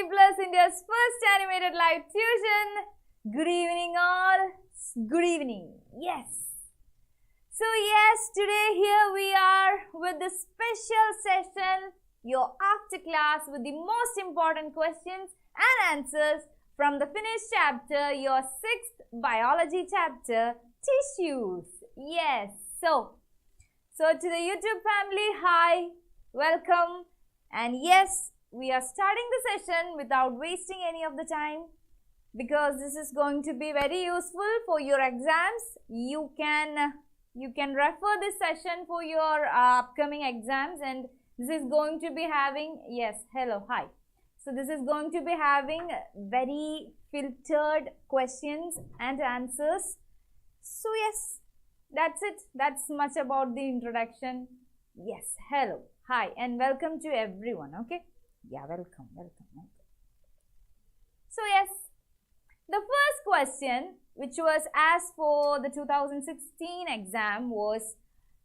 Plus India's first animated live tuition. Good evening all. Good evening. Yes. So yes, today here we are with the special session, your Afterclass with the most important questions and answers from the finished chapter, your 6th biology chapter, tissues. Yes. So to the YouTube family, hi, welcome. And yes, we are starting the session without wasting any of the time because this is going to be very useful for your exams. You can refer this session for your upcoming exams, and this is going to be having, yes, hello, hi. So this is going to be having very filtered questions and answers. So yes, that's it. That's much about the introduction. Yes, hello, hi, and welcome to everyone. Okay, yeah, welcome. So yes, the first question which was asked for the 2016 exam was,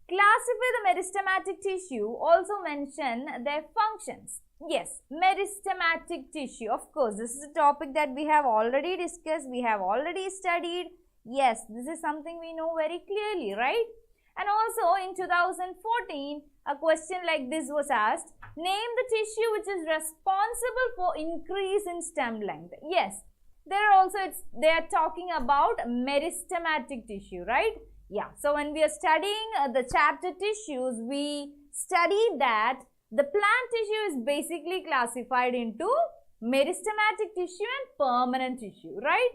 classify the meristematic tissue, also mention their functions. Yes, meristematic tissue, of course, this is a topic that we have already discussed, we have already studied. Yes, this is something we know very clearly, right? And also in 2014, a question like this was asked, name the tissue which is responsible for increase in stem length. Yes, they are talking about meristematic tissue, right? Yeah, so when we are studying the chapter tissues, we studied that the plant tissue is basically classified into meristematic tissue and permanent tissue, right?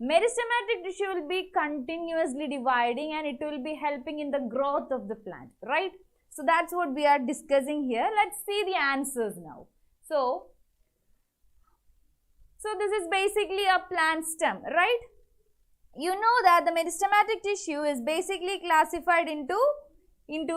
Meristematic tissue will be continuously dividing and it will be helping in the growth of the plant, right? So that's what we are discussing here. Let's see the answers now. So this is basically a plant stem, right? You know that the meristematic tissue is basically classified into 3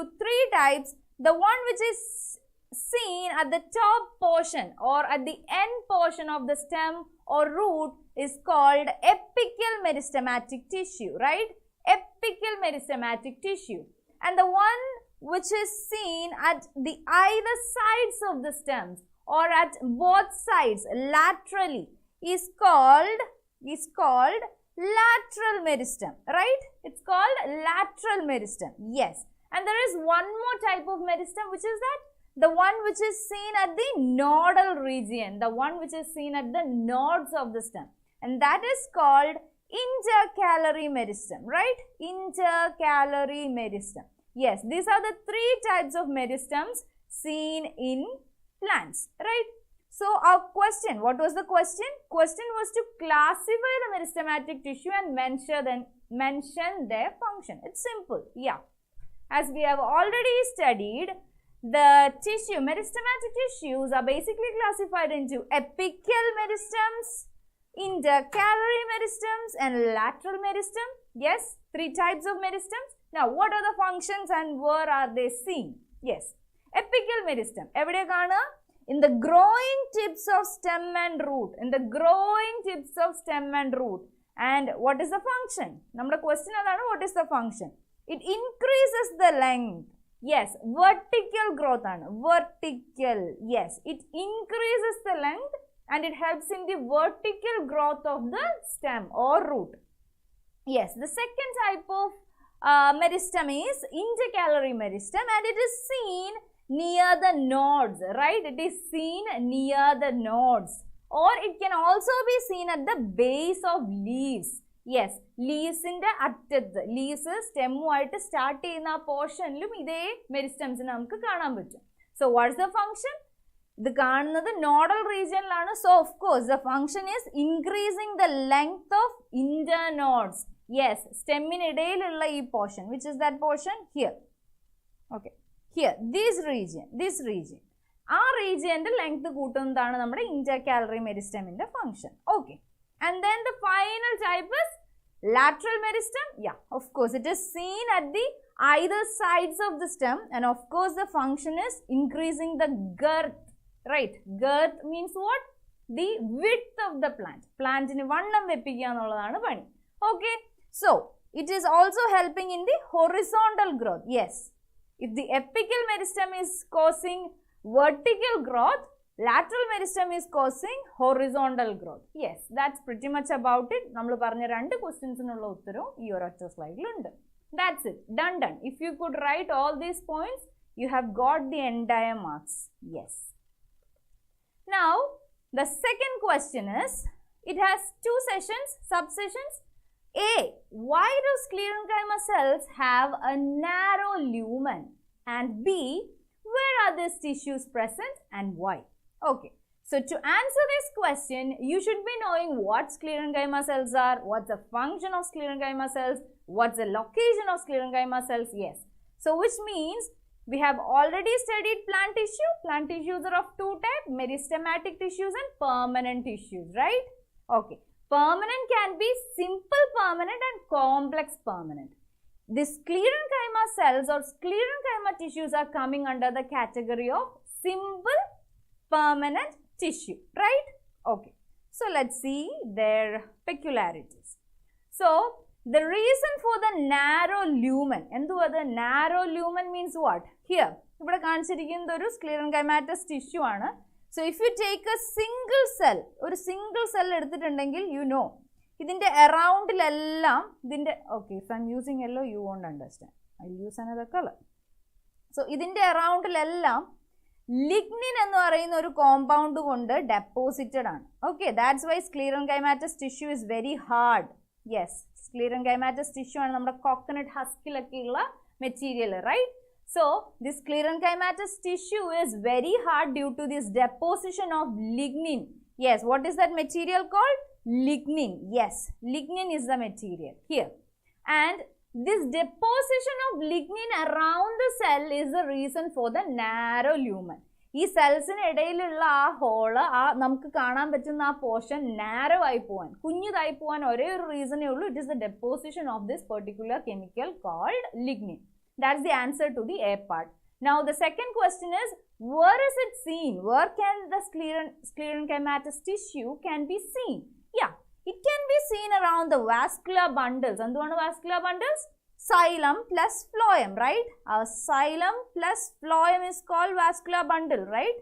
types. The one which is seen at the top portion or at the end portion of the stem or root is called apical meristematic tissue, right? Apical meristematic tissue. And the one which is seen at the either sides of the stems or at both sides laterally is called lateral meristem, right? It's called lateral meristem. Yes. And there is one more type of meristem, which is that the one which is seen at the nodal region, the one which is seen at the nodes of the stem, and that is called intercalary meristem, right? Intercalary meristem. Yes, these are the 3 types of meristems seen in plants, right? So our question, what was the question? Question was to classify the meristematic tissue and mention their function. It's simple, yeah. As we have already studied, the tissue, meristematic tissues are basically classified into apical meristems, intercalary meristems and lateral meristem. Yes, 3 types of meristems. Now, what are the functions and where are they seen? Yes, apical meristem. Every kana in the growing tips of stem and root. In the growing tips of stem and root. And what is the function? Nammude question adana, what is the function? It increases the length. Yes, vertical growth ആണ്. Vertical. Yes, it increases the length and it helps in the vertical growth of the stem or root. Yes, the second type of meristem is intercalary meristem and it is seen near the nodes, right? It is seen near the nodes, or it can also be seen at the base of leaves. Yes, leaves in the attത്ത്, leaves stem ആയിട്ട് start ചെയ്യുന്ന portionലും ഇതേ meristems നമുക്ക് കാണാൻ പറ്റും. So what is the function? ഇത് കാണുന്നത് nodal region-ലാണ്. So of course the function is increasing the length of internodes. Yes, stem-നിടയിലുള്ള ഈ portion, which is that portion here. Okay, here, this region. ആ region length കൂട്ടുന്നതാണ് നമ്മുടെ intercalary meristem-ന്റെ function. Okay. And then the final type is lateral meristem. Yeah, of course, it is seen at the either sides of the stem, and of course, the function is increasing the girth, right? Girth means what? The width of the plant. Plant in vannam veppikka ennalladana pani. Okay, so it is also helping in the horizontal growth. Yes, if the apical meristem is causing vertical growth, Lateral meristem is causing horizontal growth. Yes, that's pretty much about it. നമ്മൾ പറഞ്ഞ രണ്ട് ക്വസ്റ്റ്യൻസിനുള്ള ഉത്തരവും ഈ ഒരൊറ്റ സ്ലൈഡിലുണ്ട്. That's it. Done. If you could write all these points, you have got the entire marks. Yes. Now, the second question is, it has two subsessions. A, why do sclerenchyma cells have a narrow lumen? And B, where are these tissues present and why? Okay, so to answer this question, you should be knowing what sclerenchyma cells are, what's the function of sclerenchyma cells, what's the location of sclerenchyma cells. Yes, so which means we have already studied plant tissue. Plant tissues are of two types, meristematic tissues and permanent tissues, right? Okay, permanent can be simple permanent and complex permanent. The sclerenchyma cells or sclerenchyma tissues are coming under the category of simple permanent tissue, right? Okay, so let's see their peculiarities. So the reason for the narrow lumen, the narrow lumen means what? Here, ഇവിടെ കാണിച്ചിരിക്കുന്നത് ഒരു sclerenchymatous tissue ആണ്. So if you take a single cell, ഒരു single cell എടുത്തിട്ടുണ്ടെങ്കിൽ, you know, ഇതിന്റെ aroundലെല്ലാം ഇതിന്റെ, okay, if I'm using yellow, you won't understand. I'll use another color. So ഇതിന്റെ aroundലെല്ലാം lignin എന്ന് പറയുന്ന ഒരു compound കൊണ്ട് deposited ആണ്. Okay, that's why sclerenchymatous tissue is very hard. Yes, sclerenchymatous tissue ആണ് നമ്മുടെ coconut huskലൊക്കെ ഉള്ള material, right? So this sclerenchymatous tissue is very hard due to this deposition of lignin. Yes, what is that material called? Lignin. Yes, lignin is the material here. And this deposition of lignin around the cell is the reason for the narrow lumen. ഈ സെൽസിന് ഇടയിലുള്ള ആ hall, ആ നമുക്ക് കാണാൻ പറ്റുന്ന ആ portion narrow ആയി പോവാൻ, കുഞ്ഞിതായി പോവാൻ ഒരേ ഒരു റീസണേ ഉള്ളൂ. It is the deposition of this particular chemical called lignin. That's the answer to the A part. Now the second question is, where is it seen? Where can the sclerenchymatous tissue can be seen? Yeah, it can be seen around the vascular bundles. And what are vascular bundles? Xylem plus phloem, right? Our xylem plus phloem is called vascular bundle, right?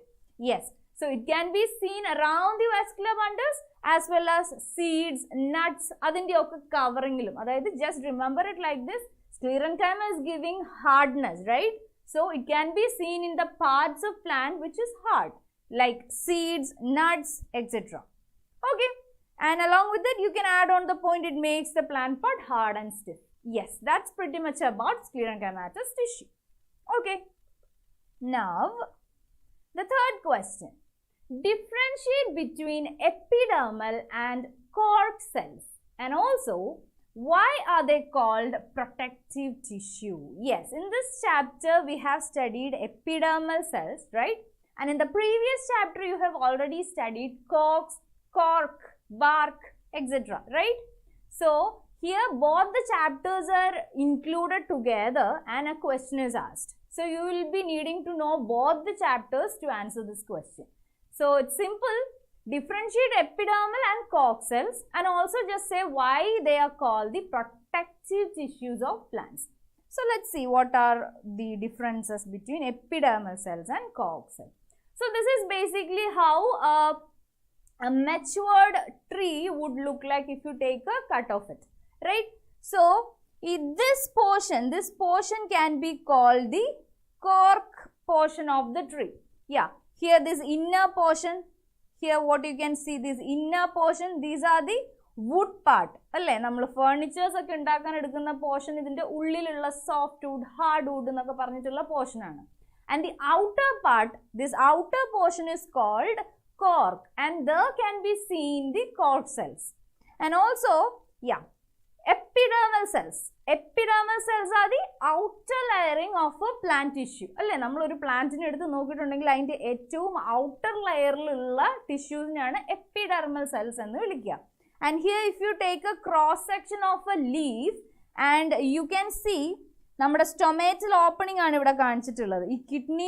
Yes. So it can be seen around the vascular bundles as well as seeds, nuts, adinte okke covering ilum. Adayithu just remember it like this. Sclerenchyma is giving hardness, right? So it can be seen in the parts of plant which is hard, like seeds, nuts, etc. Okay, and along with that you can add on the point, it makes the plant part hard and stiff. Yes, that's pretty much about sclerenchymatous tissue. Okay, now the third question, differentiate between epidermal and cork cells, and also why are they called protective tissue? Yes, in this chapter we have studied epidermal cells, right? And in the previous chapter you have already studied corks, cork, bark, etc. right? So here both the chapters are included together and a question is asked. So you will be needing to know both the chapters to answer this question. So it's simple. Differentiate epidermal and cork cells and also just say why they are called the protective tissues of plants. So let's see what are the differences between epidermal cells and cork cells. So this is basically how a matured tree would look like if you take a cut of it, right? So this portion can be called the cork portion of the tree. Yeah, here this inner portion, here what you can see, this inner portion, these are the wood part. Alle nammal furnitures okke undakkan edukkunna portion idinte ullilulla soft wood, hard wood ennokke paranjittulla portion aanu. And the outer part, this outer portion is called cork, and there can be seen the cork cells. And also, yeah, epidermal cells. Epidermal cells are the outer layering of a plant tissue. Alle nammal oru plant ne eduthu nokkitunnengil adinte ettavum outer layer ulla tissues neയാണ് epidermal cells ennu vilikka. And here if you take a cross section of a leaf and you can see നമ്മുടെ stomatal opening ആണ് ഇവിടെ കാണിച്ചിട്ടുള്ളത്. ഈ kidney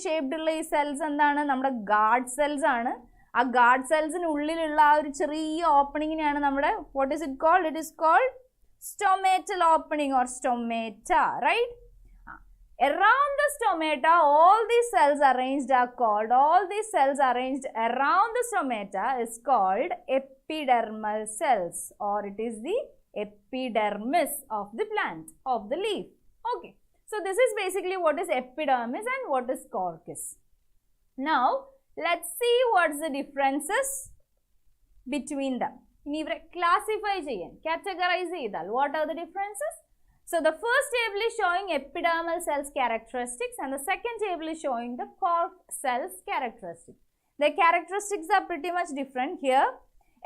shaped ഉള്ള ഈ cells എന്താണ്? നമ്മുടെ guard cells ആണ്. ആ ഗാർഡ് സെൽസിന് ഉള്ളിലുള്ള ആ ഒരു ചെറിയ ഓപ്പണിങ്ങിനെയാണ് നമ്മുടെ what is it called? It is called stomatal opening or stomata, right? Around the stomata, all these cells arranged are called, around the stomata is called epidermal cells, or it is the epidermis of the plant, of the leaf. Okay. So this is basically what is epidermis and what is cork is. Now, let's see what's the differences between them. Classify, categorize, what are the differences? So the first table is showing epidermal cells characteristics and the second table is showing the cork cells characteristics. The characteristics are pretty much different here.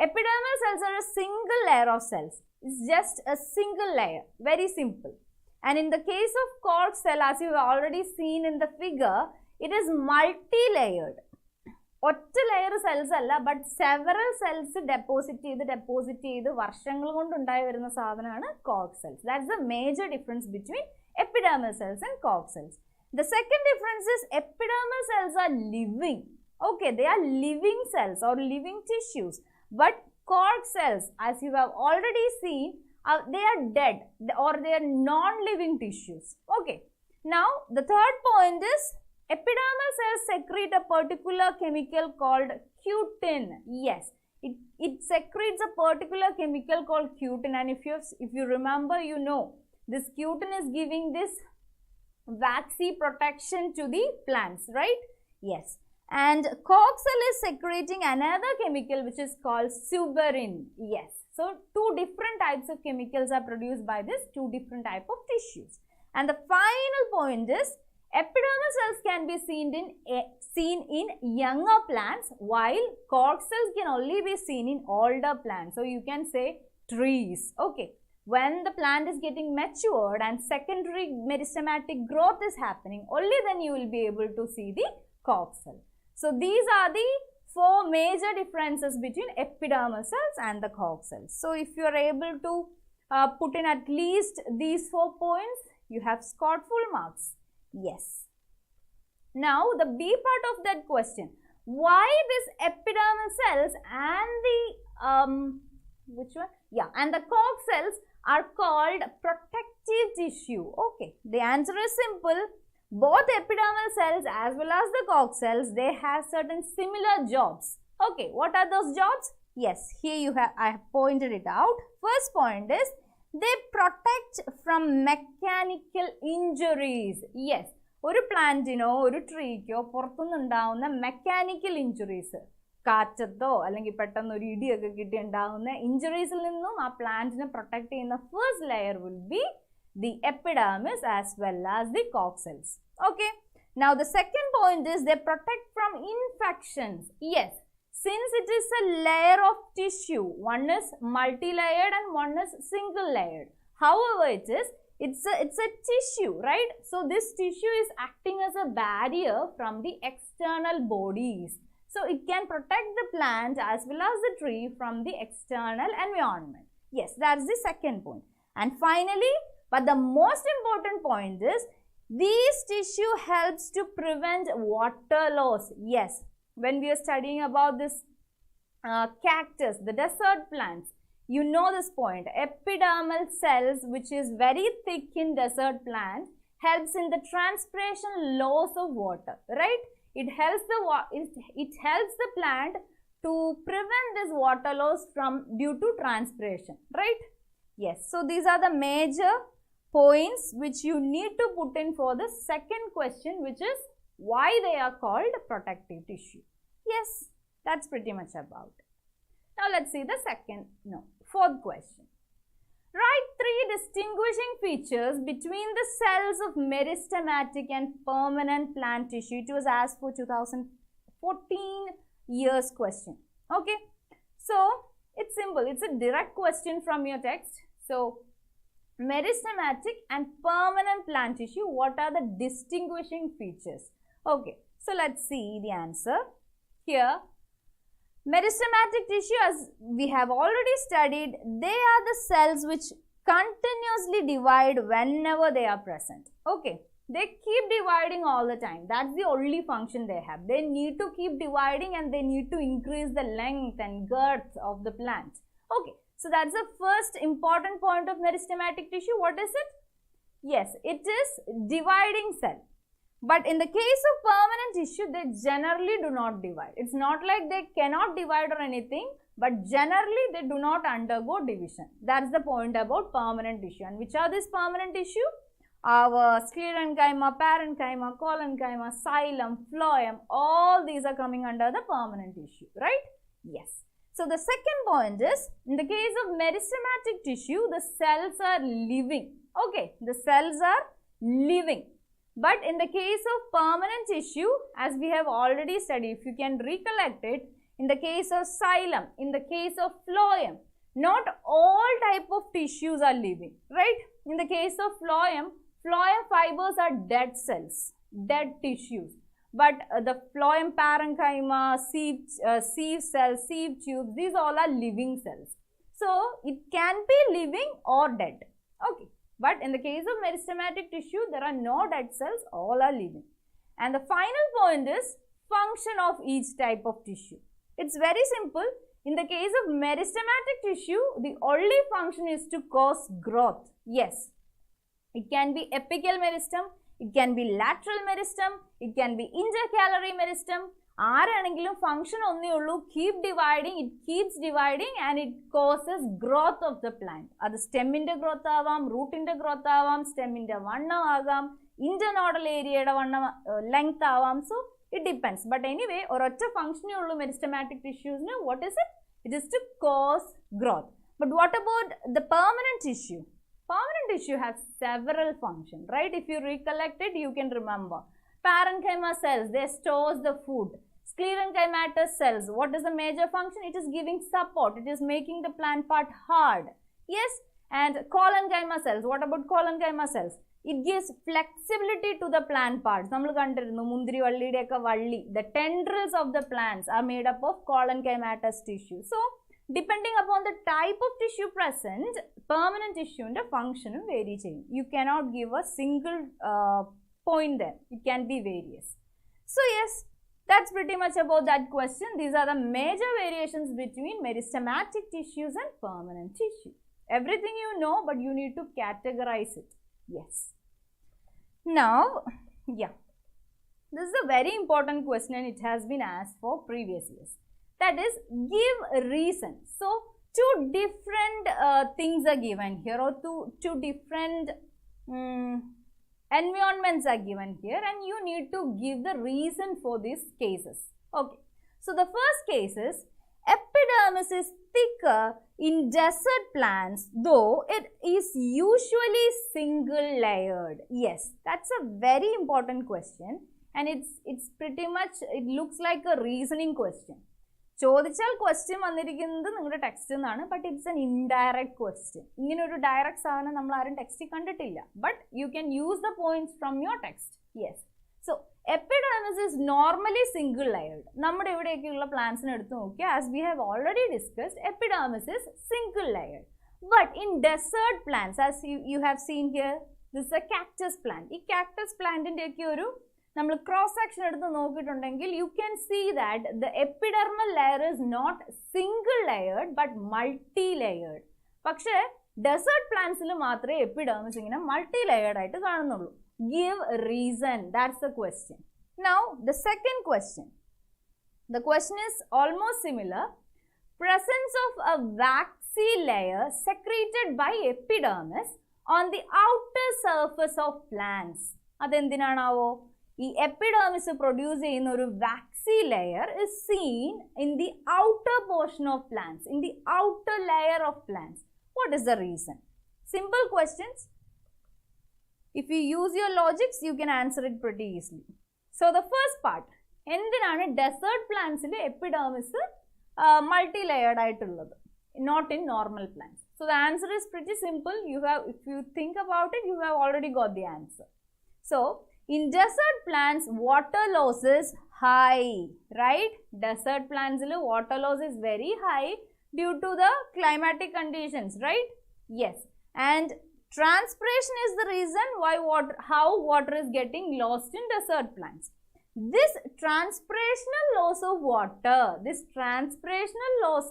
Epidermal cells are a single layer of cells. It's just a single layer, very simple. And in the case of cork cell, as you have already seen in the figure, it is multi-layered. ഒറ്റ layer cells അല്ല, but several cells deposit ചെയ്ത് വർഷങ്ങൾ കൊണ്ടുണ്ടായി വരുന്ന സാധനമാണ് cork cells. That's the major difference between epidermal cells and cork cells. The second difference is epidermal cells are living. Okay, they are living cells or living tissues, but cork cells, as you have already seen, they are dead or they are non-living tissues. Okay, now the third point is epidermal cells secrete a particular chemical called cutin. Yes, it secretes a particular chemical called cutin, and if you remember, you know this cutin is giving this waxy protection to the plants, right? Yes. And cork cell is secreting another chemical which is called suberin. Yes. So, two different types of chemicals are produced by this two different type of tissues. And the final point is epidermal cells can be seen in younger plants, while cork cells can only be seen in older plants. So, you can say trees. Okay. When the plant is getting matured and secondary meristematic growth is happening, only then you will be able to see the cork cell. So, these are the four major differences between epidermal cells and the cork cells. So, if you are able to put in at least these 4 points, you have scored full marks. Yes. Now, the B part of that question, why this epidermal cells and the, which one? Yeah, and the cork cells are called protective tissue. Okay, the answer is simple. Both epidermal cells as well as the cork cells, they have certain similar jobs. Okay, what are those jobs? Yes, here I have pointed it out. First point is they protect from mechanical injuries. Yes, ഒരു പ്ലാന്റിനോ ഒരു ട്രീക്കോ പുറത്തുനിന്നുണ്ടാവുന്ന mechanical injuries, കാറ്റത്തോ അല്ലെങ്കിൽ പെട്ടെന്ന് ഒരു ഇടിയൊക്കെ കിട്ടി ഉണ്ടാവുന്ന ഇഞ്ചുറീസിൽ നിന്നും ആ പ്ലാന്റിനെ പ്രൊട്ടക്ട് ചെയ്യുന്ന first layer will be the epidermis as well as the cork cells. Okay. Now, the second point is they protect from infections. Yes, since it is a layer of tissue, one is multi-layered and one is single-layered. However, it's a tissue, right? So, this tissue is acting as a barrier from the external bodies. So, it can protect the plant as well as the tree from the external environment. Yes, that's the second point. And finally, but the most important point is these tissue helps to prevent water loss. Yes, when we are studying about this cactus, the desert plants, you know this point. Epidermal cells, which is very thick in desert plants, helps in the transpiration loss of water, right? It helps the plant to prevent this water loss due to transpiration, right? Yes, so these are the major points which you need to put in for the second question, which is why they are called protective tissue. Yes, that's pretty much about it. Now, let's see the fourth question. Write 3 distinguishing features between the cells of meristematic and permanent plant tissue. It was asked for 2014 years question. Okay, so it's simple. It's a direct question from your text. So, meristematic and permanent plant tissue, what are the distinguishing features? Okay, so let's see the answer. Here, meristematic tissue, as we have already studied, they are the cells which continuously divide whenever they are present. Okay, they keep dividing all the time. That's the only function they have. They need to keep dividing and they need to increase the length and girth of the plant. Okay. So, that's the first important point of meristematic tissue. What is it? Yes, it is dividing cell. But in the case of permanent tissue, they generally do not divide. It's not like they cannot divide or anything, but generally they do not undergo division. That's the point about permanent tissue. And which are these permanent tissue? Our sclerenchyma, parenchyma, collenchyma, xylem, phloem, all these are coming under the permanent tissue, right? Yes. So the second point is, in the case of meristematic tissue, the cells are living. Okay, the cells are living. But in the case of permanent tissue, as we have already studied, if you can recollect it, in the case of xylem, in the case of phloem, not all type of tissues are living, right? In the case of phloem fibers are dead cells, dead tissues. But the phloem parenchyma, sieve cells, sieve tubes, these all are living cells. So, it can be living or dead. Okay. But in the case of meristematic tissue, there are no dead cells, all are living. And the final point is function of each type of tissue. It's very simple. In the case of meristematic tissue, the only function is to cause growth. Yes. It can be apical meristem, it can be lateral meristem, it can be intercalary meristem. ആരാണെങ്കിലും function ഒന്നേ ഉള്ളൂ, keep dividing, it keeps dividing and it causes growth of the plant. അത് സ്റ്റെമ്മിന്റെ growth ആവാം, റൂട്ടിന്റെ growth ആവാം, സ്റ്റെമ്മിന്റെ വണ്ണം ആകാം, internodal ഏരിയയുടെ വണ്ണം ലെങ്ത് ആവാം. So it depends. But anyway ഒരൊറ്റ ഫംഗ്ഷനേ ഉള്ളൂ മെരിസ്റ്റമാറ്റിക് ടിഷ്യൂസിന്. What is it? It is to cause growth. But what about the permanent tissue? Permanent tissue has several functions, right? If you recollect it, you can remember. Parenchyma cells, they store the food. Sclerenchymatous cells, what is the major function? It is giving support. It is making the plant part hard. Yes? And collenchyma cells, what about collenchyma cells? It gives flexibility to the plant parts. നമ്മൾ കണ്ടിരുന്നു മുന്തിരി വള്ളിയുടെയൊക്കെ വള്ളി. The tendrils of the plants are made up of collenchymatous tissue. So, depending upon the type of tissue present, permanent tissue ന്റെ function vary ചെയ്യും. You cannot give a single point there. It can be various. So, yes, that's pretty much about that question. These are the major variations between meristematic tissues and permanent tissue. Everything you know, but you need to categorize it. Yes. Now, yeah, this is a very important question and it has been asked for previous years. That is, give reason. So, two different things are given here, or two different environments are given here, and you need to give the reason for these cases. Okay. So, the first case is, epidermis is thicker in desert plants, though it is usually single layered. Yes, that's a very important question, and it's pretty much, it looks like a reasoning question. ചോദിച്ചാൽ question വന്നിരിക്കുന്നത് നിങ്ങളുടെ text എന്നാണ്, but it's an indirect question. ഇങ്ങനെ ഒരു direct സാധനം നമ്മൾ ആരും ടെക്സ്റ്റിൽ കണ്ടിട്ടില്ല, but you can use the points from your text. Yes. So epidermis is normally single layered. നമ്മുടെ ഇവിടെയൊക്കെയുള്ള പ്ലാന്റ്സിനെ എടുത്ത് നോക്കിയാൽ, as we have already discussed, epidermis is single layered. But in desert plants, as you have seen here, this is a cactus plant. ഈ cactus പ്ലാന്റിൻ്റെയൊക്കെ ഒരു നമ്മൾ cross section എടുത്ത് നോക്കിയിട്ടുണ്ടെങ്കിൽ, you can see that the epidermal layer is not single layered but multi layered. പക്ഷേ desert പ്ലാന്റ്സിൽ മാത്രമേ epidermis ഇങ്ങനെ മൾട്ടി ലെയർഡ് ആയിട്ട് കാണുന്നുള്ളൂ. Give reason. That's the question. Now, the second question. The question is almost similar. Presence of a waxy layer secreted by epidermis on the outer surface of plants. അതെന്തിനാണാവോ? ഈ epidermis produce ചെയ്യുന്ന ഒരു waxy layer is seen in the outer portion of plants, in the outer layer of plants. What is the reason? Simple questions. If you use your logics, you can answer it pretty easily. So, the first part, എന്തിനാണ് desert പ്ലാന്റ്സിൽ epidermis multi layered ആയിട്ടുള്ളത്, not in normal plants? So, the answer is pretty simple. If you think about it, you have already got the answer. So, in desert plants, water loss is high, right? Desert plants, water loss is very high due to the climatic conditions, right? Yes. And transpiration is the reason how water is getting lost in desert plants. This transpirational loss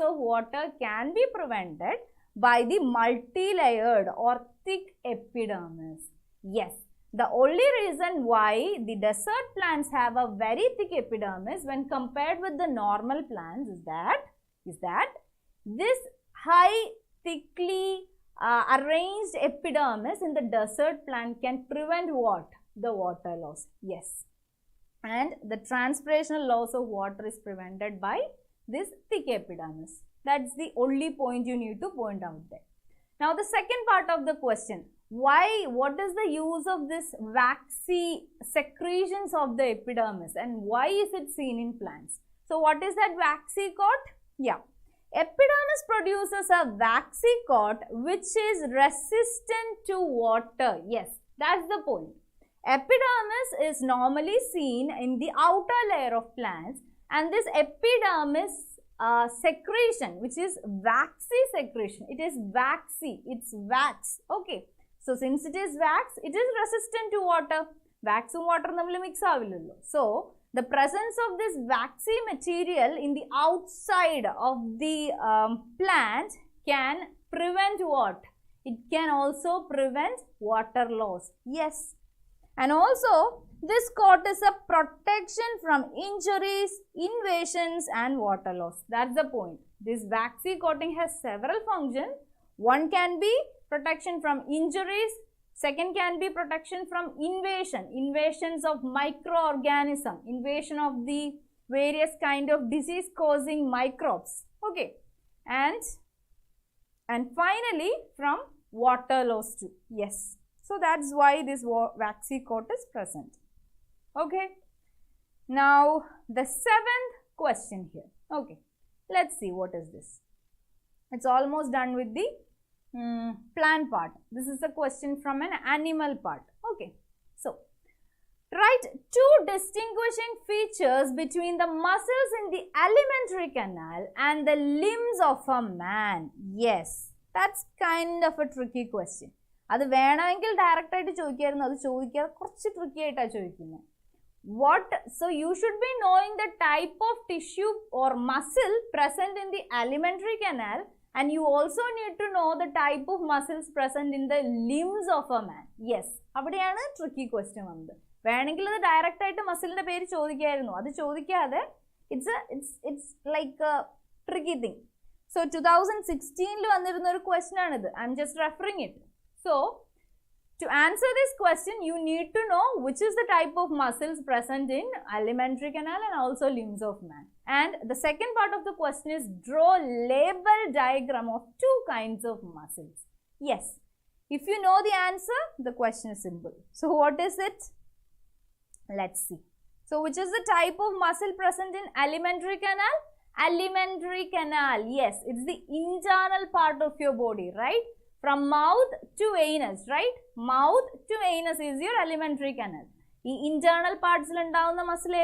of water can be prevented by the multi-layered or thick epidermis. Yes. The only reason why the desert plants have a very thick epidermis when compared with the normal plants is that this high, thickly arranged epidermis in the desert plant can prevent what? The water loss. Yes. And the transpirational loss of water is prevented by this thick epidermis. That's the only point you need to point out there. Now the second part of the question. What is the use of this waxy secretions of the epidermis and why is it seen in plants? So what is that waxy coat? Yeah. Epidermis produces a waxy coat which is resistant to water. Yes, that's the point. Epidermis is normally seen in the outer layer of plants and this epidermis secretion which is waxy secretion. It is waxy. It's wax. Okay. So, since it is wax, it is resistant to water. Wax and water nammal mix avillallo. So, the presence of this waxy material in the outside of the plant can prevent what? It can also prevent water loss. Yes. And also, this coat is a protection from injuries, invasions and water loss. That's the point. This waxy coating has several functions. One can be protection from injuries, second can be protection from invasions of microorganisms, invasion of the various kind of disease causing microbes, okay, and finally from water loss too. Yes, so that's why this waxy coat is present. Okay, now the seventh question here. Okay, let's see what is this. It's almost done with the plant part. This is a question from an animal part. Okay. So, write two distinguishing features between the muscles in the alimentary canal and the limbs of a man. Yes. That's kind of a tricky question. That's വേണമെങ്കിൽ direct ആയിട്ട് ചോദിക്കായിരുന്നു അത് ചോദിക്കാതെ കുറച്ച് tricky ആയിട്ടാ ചോദിക്കുന്നത്. So you should be knowing the type of tissue or muscle present in the alimentary canal. And you also need to know the type of muscles present in the limbs of a man. Yes. That's a tricky question. It's like a tricky thing. So 2016 question. I'm just referring it. So to answer this question, you need to know which is the type of muscles present in alimentary canal and also limbs of man. And the second part of the question is draw label diagram of two kinds of muscles. Yes, if you know the answer, the question is simple. So what is it? Let's see. So which is the type of muscle present in alimentary canal? Alimentary canal, yes, it's the internal part of your body, right? From mouth to anus, right? Mouth to anus is your alimentary canal. The internal parts muscle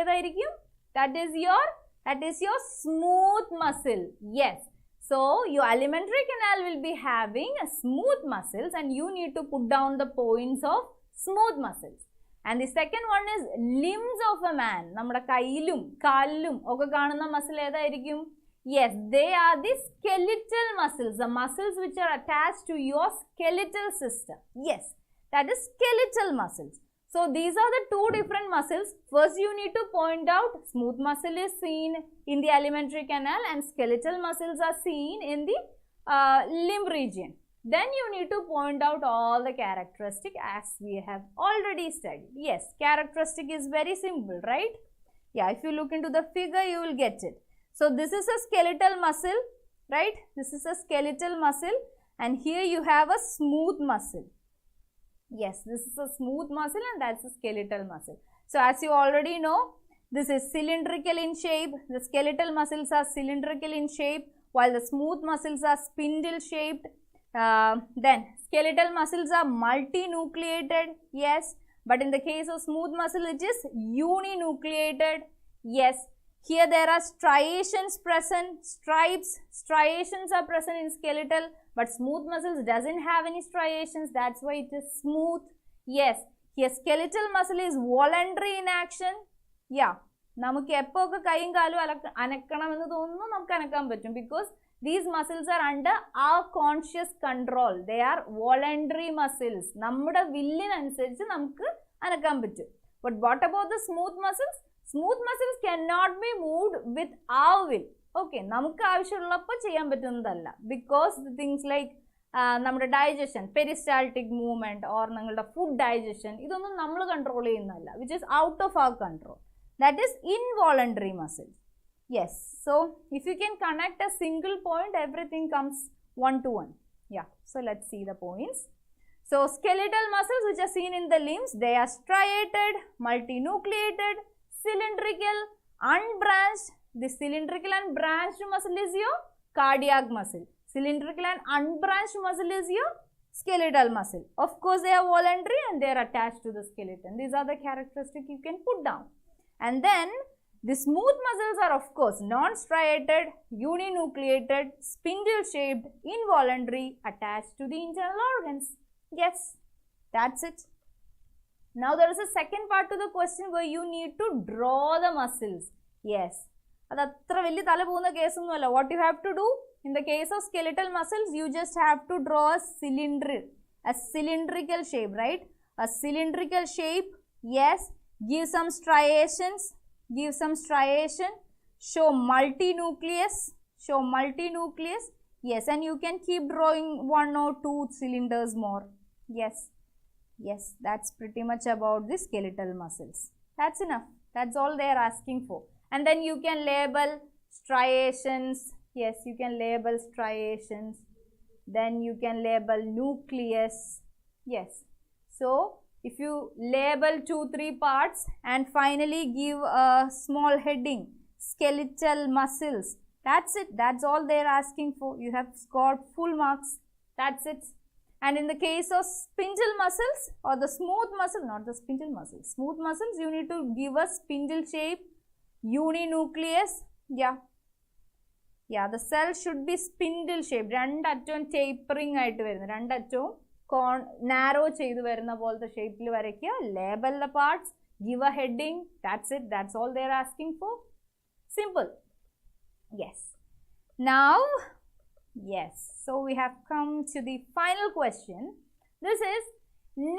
that is your smooth muscle. Yes. So your alimentary canal will be having a smooth muscles and you need to put down the points of smooth muscles. And the second one is limbs of a man. Nammada kailum, kallum okke kaanunna muscle edaayirikkum? Yes, they are the skeletal muscles, the muscles which are attached to your skeletal system. Yes, that is skeletal muscles. So these are the two different muscles. First you need to point out smooth muscle is seen in the alimentary canal and skeletal muscles are seen in the limb region. Then you need to point out all the characteristics as we have already studied. Yes, characteristic is very simple, right? Yeah, if you look into the figure, you will get it. So this is a skeletal muscle, right? This is a skeletal muscle and here you have a smooth muscle. Yes, this is a smooth muscle and that's a skeletal muscle. So as you already know, this is cylindrical in shape. The skeletal muscles are cylindrical in shape while the smooth muscles are spindle shaped. Then skeletal muscles are multinucleated. Yes, but in the case of smooth muscle, it is uninucleated. Yes. Here there are striations present, striations are present in skeletal, but smooth muscles doesn't have any striations, that's why it is smooth. Yes, here skeletal muscle is voluntary in action. Yeah, namukku eppokke kaiyum kaalum anakkanam ennu thonunu namukku anakkan pattum because These muscles are under our conscious control. They are voluntary muscles. നമ്മുടെ വില്ലിനനുസരിച്ച് നമുക്ക് അനക്കാൻ പറ്റും. But what about the smooth muscles? Smooth muscles cannot be moved with our will. Okay, നമുക്ക് ആവശ്യമുള്ളപ്പോൾ ചെയ്യാൻ പറ്റുന്നതല്ല. Because the things like നമ്മുടെ digestion, peristaltic movement or നിങ്ങളുടെ food digestion, ഇതൊന്നും നമ്മൾ കൺട്രോൾ ചെയ്യുന്നതല്ല. Which is out of our control. That is involuntary muscles. Yes, so if you can connect a single point, everything comes one to one. Yeah, so let's see the points. So skeletal muscles which are seen in the limbs, they are striated, multinucleated, cylindrical, unbranched. The cylindrical and branched muscle is your cardiac muscle. Cylindrical and unbranched muscle is your skeletal muscle. Of course, they are voluntary and they are attached to the skeleton. These are the characteristics you can put down. And then the smooth muscles are of course non-striated, uninucleated, spindle-shaped, involuntary, attached to the internal organs. Yes, that's it. Now there is a second part to the question where you need to draw the muscles. Yes. What you have to do? In the case of skeletal muscles, you just have to draw a cylindrical shape, right? A cylindrical shape, yes. Give some striations. Show multinucleus. Yes, and you can keep drawing 1 or 2 cylinders more. Yes, that's pretty much about the skeletal muscles. That's enough. That's all they are asking for. And then you can label striations. Yes, you can label striations. Then you can label nucleus. Yes, so if you label 2-3 parts and finally give a small heading, skeletal muscles, that's it. That's all they are asking for. You have scored full marks. That's it. And in the case of spindle muscles or the smooth muscle, not the spindle muscles, smooth muscles, you need to give a spindle shape, uninucleus. Yeah, the cell should be spindle shaped. രണ്ടറ്റവും tapering ആയിട്ട് വരുന്നത്, രണ്ടറ്റവും narrow ചെയ്തു വരുന്ന പോലത്തെ ഷേപ്പിൽ വരയ്ക്കുക. Label the parts, give a heading. That's it. That's all they are asking for. Simple. Yes. Now, yes. So we have come to the final question. This is,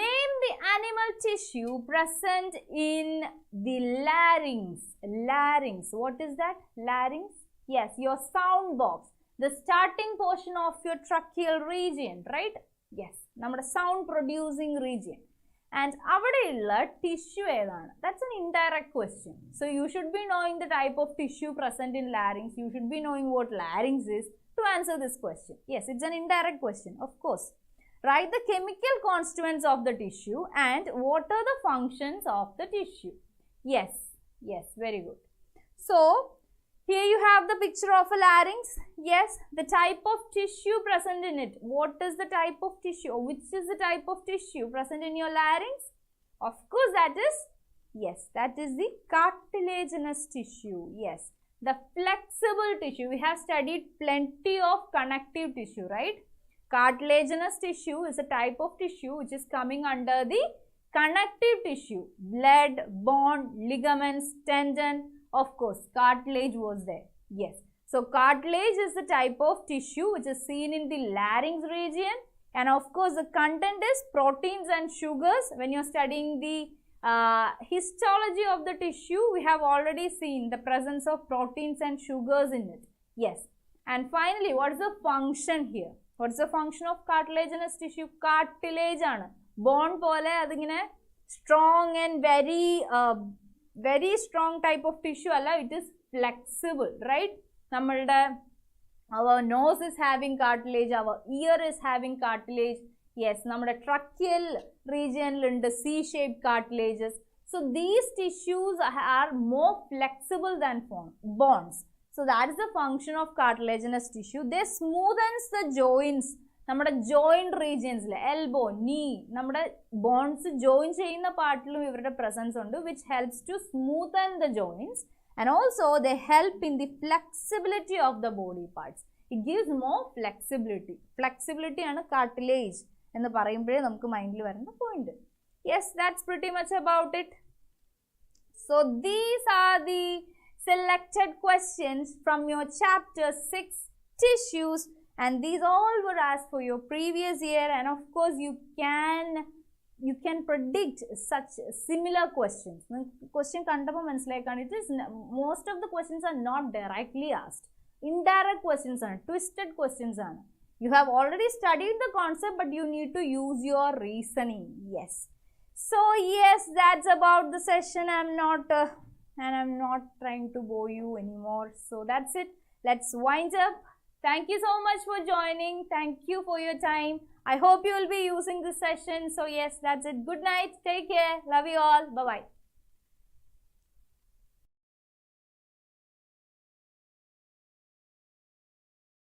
name the animal tissue present in the larynx. Larynx. What is that? Larynx? Yes, your sound box. The starting portion of your tracheal region, right? Yes, നമ്മുടെ sound producing region. And അവിടെയുള്ള tissue ഏതാണ്? That's an indirect question. So you should be knowing the type of tissue present in larynx. You should be knowing what larynx is to answer this question. Yes, it's an indirect question, of course. Write the chemical constituents of the tissue and what are the functions of the tissue. Yes, very good. So here you have the picture of a larynx. Yes, the type of tissue present in it. What is the type of tissue? Or which is the type of tissue present in your larynx? Of course, that is the cartilaginous tissue. Yes, the flexible tissue. We have studied plenty of connective tissue, right? Cartilaginous tissue is a type of tissue which is coming under the connective tissue. Blood, bone, ligaments, tendon. Of course, cartilage was there. Yes. So, cartilage is the type of tissue which is seen in the larynx region. And of course, the content is proteins and sugars. When you are studying the histology of the tissue, we have already seen the presence of proteins and sugars in it. Yes. And finally, what is the function here? What is the function of cartilaginous tissue? Cartilage ആണ്. Bone പോലെ അതിങ്ങനെ strong and very strong type of tissue alla, it is flexible, right? Our nose is having cartilage, our ear is having cartilage. Yes, നമ്മുടെ tracheal region ഉണ്ട് C-shaped cartilages. So these tissues are more flexible than bones. So that is the function of cartilaginous tissue. They smoothens the joints. നമ്മുടെ joint regions, elbow, knee, നമ്മുടെ bones join ചെയ്യുന്ന പാർട്ടിലും ഇവരുടെ presence ഉണ്ട്, which helps to smoothen the joints. And also they help in the flexibility of the body parts. It gives more flexibility. Flexibility ആണ് cartilage എന്ന് പറയുമ്പോഴേ നമുക്ക് മൈൻഡിൽ വരുന്ന point. Yes, that's pretty much about it. So these are the selected questions from your chapter 6 tissues, and these all were asked for your previous year, and of course you can predict such similar questions. Question kandappo manasilayakana, it is most of the questions are not directly asked. Indirect questions are, twisted questions are. You have already studied the concept, but you need to use your reasoning. Yes. So yes, that's about the session. I'm not trying to bore you anymore. So that's it. Let's wind up. Thank you so much for joining. Thank you for your time. I hope you will be using this session. So yes, that's it. Good night. Take care. Love you all. Bye-bye.